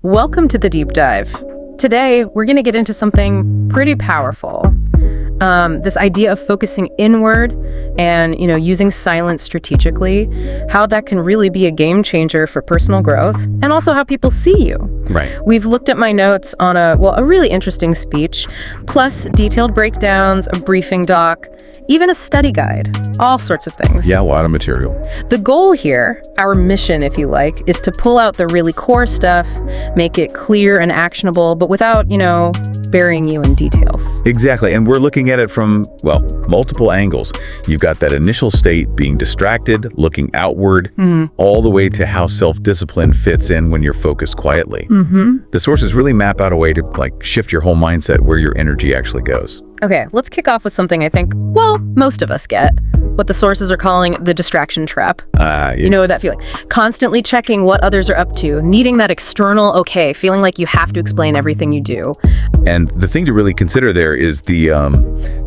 Welcome to the deep dive. Today, we're going to get into something pretty powerful. This idea of focusing inward and, using silence strategically, how that can really be a game changer for personal growth, and also how people see you. Right. We've looked at my notes on a really interesting speech, plus detailed breakdowns, a briefing doc, even a study guide, all sorts of things. Yeah, a lot of material. The goal here, our mission, if you like, is to pull out the really core stuff, make it clear and actionable, but without, burying you in details. Exactly. And we're looking at it from, multiple angles. You've got that initial state, being distracted, looking outward, all the way to how self-discipline fits in when you're focused quietly. The sources really map out a way to shift your whole mindset where your energy actually goes. Okay, let's kick off with something I think, most of us get. What the sources are calling the distraction trap. You know that feeling. Constantly checking what others are up to, needing that external okay, feeling like you have to explain everything you do. And the thing to really consider there is the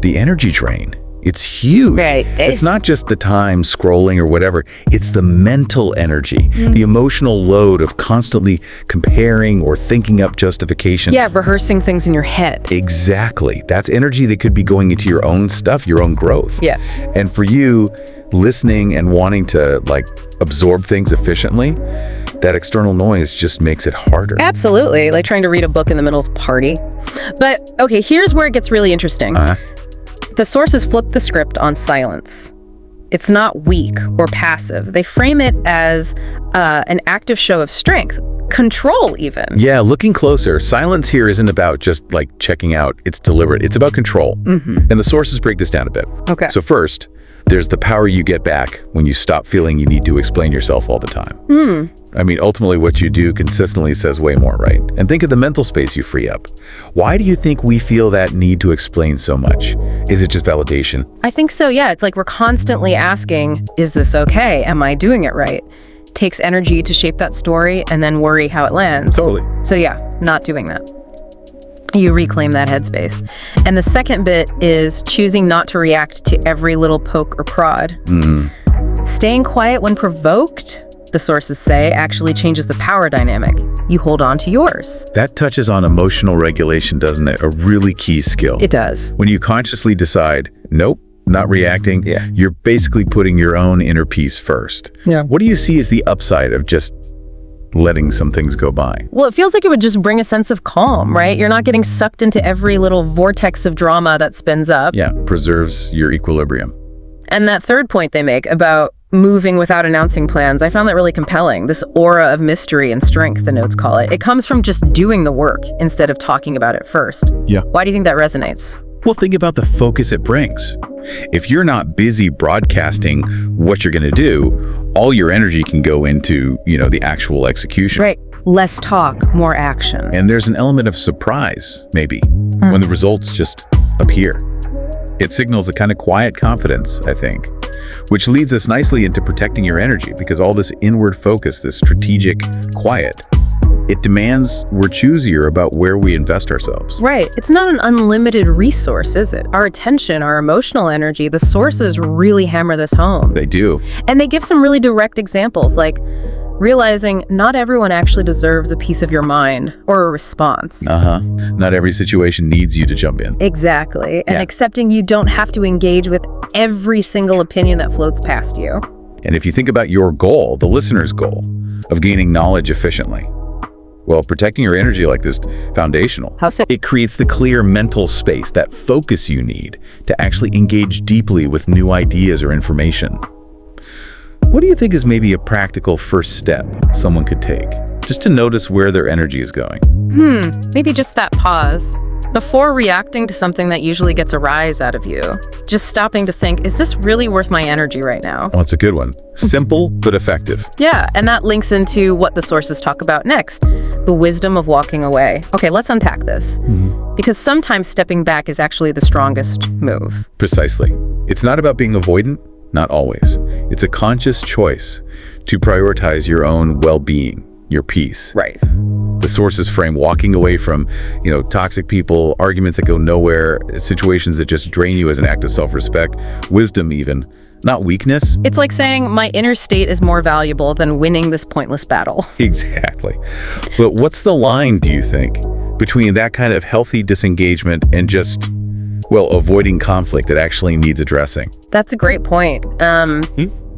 energy drain. It's huge. Right. It's not just the time scrolling or whatever. It's the mental energy, the emotional load of constantly comparing or thinking up justifications. Yeah, rehearsing things in your head. Exactly. That's energy that could be going into your own stuff, your own growth. Yeah. And for you, listening and wanting to absorb things efficiently, that external noise just makes it harder. Absolutely. Like trying to read a book in the middle of a party. But okay, here's where it gets really interesting. The sources flip the script on silence. It's not weak or passive. They frame it as an active show of strength, control even. Yeah, looking closer, silence here isn't about just checking out. It's deliberate. It's about control. And the sources break this down a bit. Okay. So first, there's the power you get back when you stop feeling you need to explain yourself all the time. I mean, ultimately what you do consistently says way more, right? And think of the mental space you free up. Why do you think we feel that need to explain so much? Is it just validation? I think so, yeah. It's like we're constantly asking, is this okay? Am I doing it right? Takes energy to shape that story and then worry how it lands. Totally. So yeah, not doing that. You reclaim that headspace. And the second bit is choosing not to react to every little poke or prod. Staying quiet when provoked, the sources say, actually changes the power dynamic. You hold on to yours. That touches on emotional regulation, doesn't it? A really key skill. It does. When you consciously decide, nope, not reacting, you're basically putting your own inner peace first. Yeah. What do you see as the upside of just letting some things go by? Well, it feels like it would just bring a sense of calm, right? You're not getting sucked into every little vortex of drama that spins up. Yeah, preserves your equilibrium. And that third point they make about moving without announcing plans, I found that really compelling. This aura of mystery and strength, the notes call it. It comes from just doing the work instead of talking about it first. Yeah. Why do you think that resonates? Well, think about the focus it brings. If you're not busy broadcasting what you're going to do, all your energy can go into, the actual execution. Right. Less talk, more action. And there's an element of surprise, maybe, when the results just appear. It signals a kind of quiet confidence, I think, which leads us nicely into protecting your energy, because all this inward focus, this strategic quiet, it demands we're choosier about where we invest ourselves. Right. It's not an unlimited resource, is it? Our attention, our emotional energy, the sources really hammer this home. They do. And they give some really direct examples, like realizing not everyone actually deserves a piece of your mind or a response. Not every situation needs you to jump in. Exactly. And accepting you don't have to engage with every single opinion that floats past you. And if you think about your goal, the listener's goal of gaining knowledge efficiently, well, protecting your energy like this foundational. How so? It creates the clear mental space, that focus you need to actually engage deeply with new ideas or information. What do you think is maybe a practical first step someone could take, just to notice where their energy is going? Maybe just that pause. Before reacting to something that usually gets a rise out of you, just stopping to think, is this really worth my energy right now? Oh, it's a good one. Simple, but effective. Yeah, and that links into what the sources talk about next, the wisdom of walking away. Okay, let's unpack this. Because sometimes stepping back is actually the strongest move. Precisely. It's not about being avoidant, not always. It's a conscious choice to prioritize your own well-being, your peace. Right. The sources frame walking away from, toxic people, arguments that go nowhere, situations that just drain you as an act of self-respect, wisdom even, not weakness. It's like saying my inner state is more valuable than winning this pointless battle. Exactly. But what's the line, do you think, between that kind of healthy disengagement and just, well, avoiding conflict that actually needs addressing? That's a great point.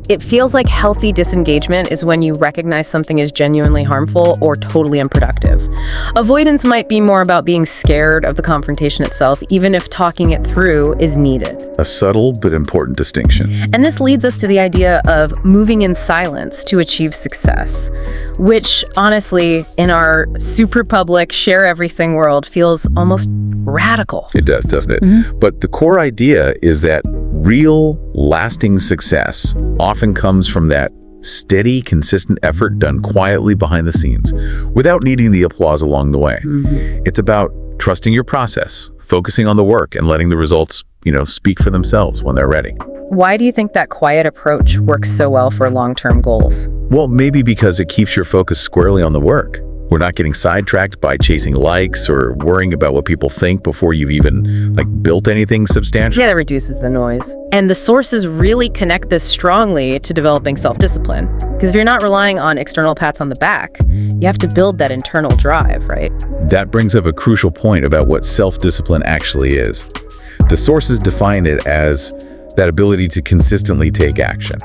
It feels like healthy disengagement is when you recognize something is genuinely harmful or totally unproductive. Avoidance might be more about being scared of the confrontation itself, even if talking it through is needed. A subtle but important distinction. And this leads us to the idea of moving in silence to achieve success, which honestly, in our super public, share everything world, feels almost radical. It does, doesn't it? Mm-hmm. But the core idea is that real, lasting success often comes from that steady, consistent effort done quietly behind the scenes, without needing the applause along the way. Mm-hmm. It's about trusting your process, focusing on the work, and letting the results, speak for themselves when they're ready. Why do you think that quiet approach works so well for long-term goals? Well, maybe because it keeps your focus squarely on the work. We're not getting sidetracked by chasing likes or worrying about what people think before you've even built anything substantial. Yeah, that reduces the noise. And the sources really connect this strongly to developing self-discipline. Because if you're not relying on external pats on the back, you have to build that internal drive, right? That brings up a crucial point about what self-discipline actually is. The sources define it as that ability to consistently take action,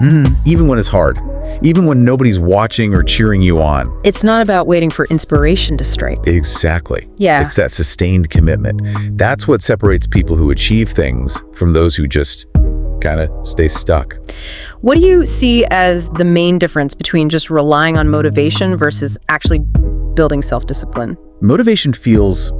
even when it's hard, even when nobody's watching or cheering you on. It's not about waiting for inspiration to strike. Exactly. Yeah. It's that sustained commitment. That's what separates people who achieve things from those who just kind of stay stuck. What do you see as the main difference between just relying on motivation versus actually building self-discipline? Motivation feels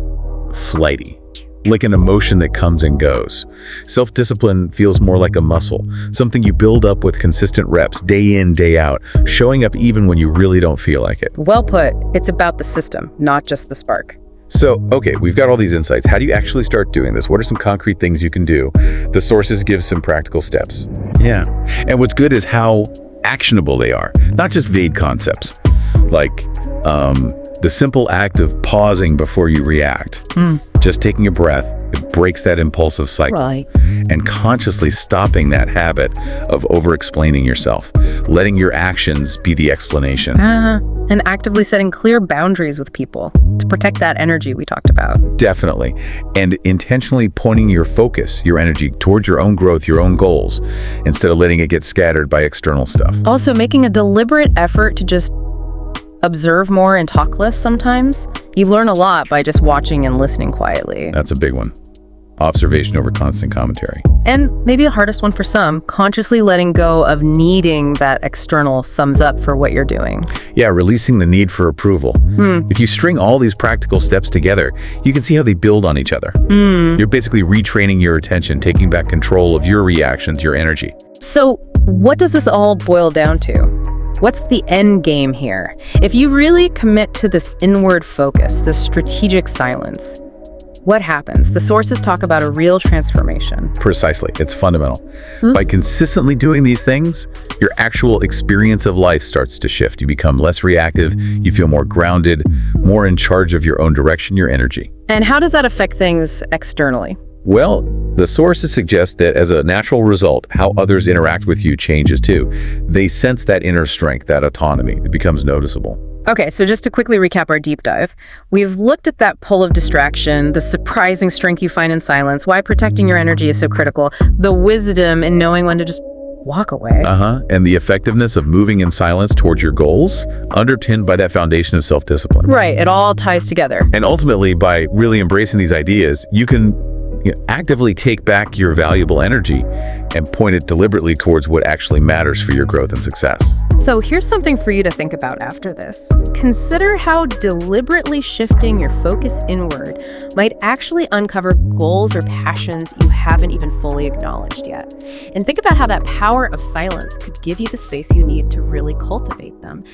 flighty, like an emotion that comes and goes. Self-discipline feels more like a muscle, something you build up with consistent reps, day in, day out, showing up even when you really don't feel like it. Well put. It's about the system, not just the spark. So, okay, we've got all these insights. How do you actually start doing this? What are some concrete things you can do? The sources give some practical steps. Yeah. And what's good is how actionable they are, not just vague concepts. Like, the simple act of pausing before you react, just taking a breath, it breaks that impulsive cycle. Right. And consciously stopping that habit of over-explaining yourself, letting your actions be the explanation. And actively setting clear boundaries with people to protect that energy we talked about. Definitely. And intentionally pointing your focus, your energy towards your own growth, your own goals, instead of letting it get scattered by external stuff. Also, making a deliberate effort to just observe more and talk less sometimes. You learn a lot by just watching and listening quietly. That's a big one. Observation over constant commentary. And maybe the hardest one for some, consciously letting go of needing that external thumbs up for what you're doing. Yeah, releasing the need for approval. If you string all these practical steps together, you can see how they build on each other. You're basically retraining your attention, taking back control of your reactions, your energy. So what does this all boil down to? What's the end game here? If you really commit to this inward focus, this strategic silence, what happens? The sources talk about a real transformation. Precisely. It's fundamental. By consistently doing these things, your actual experience of life starts to shift. You become less reactive, you feel more grounded, more in charge of your own direction, your energy. And how does that affect things externally? Well, the sources suggest that as a natural result, how others interact with you changes too. They sense that inner strength, that autonomy. It becomes noticeable. Okay, so just to quickly recap our deep dive, we've looked at that pull of distraction, the surprising strength you find in silence, why protecting your energy is so critical, the wisdom in knowing when to just walk away. And the effectiveness of moving in silence towards your goals, underpinned by that foundation of self-discipline. Right, it all ties together. And ultimately, by really embracing these ideas, you can actively take back your valuable energy and point it deliberately towards what actually matters for your growth and success. So here's something for you to think about after this. Consider how deliberately shifting your focus inward might actually uncover goals or passions you haven't even fully acknowledged yet. And think about how that power of silence could give you the space you need to really cultivate them.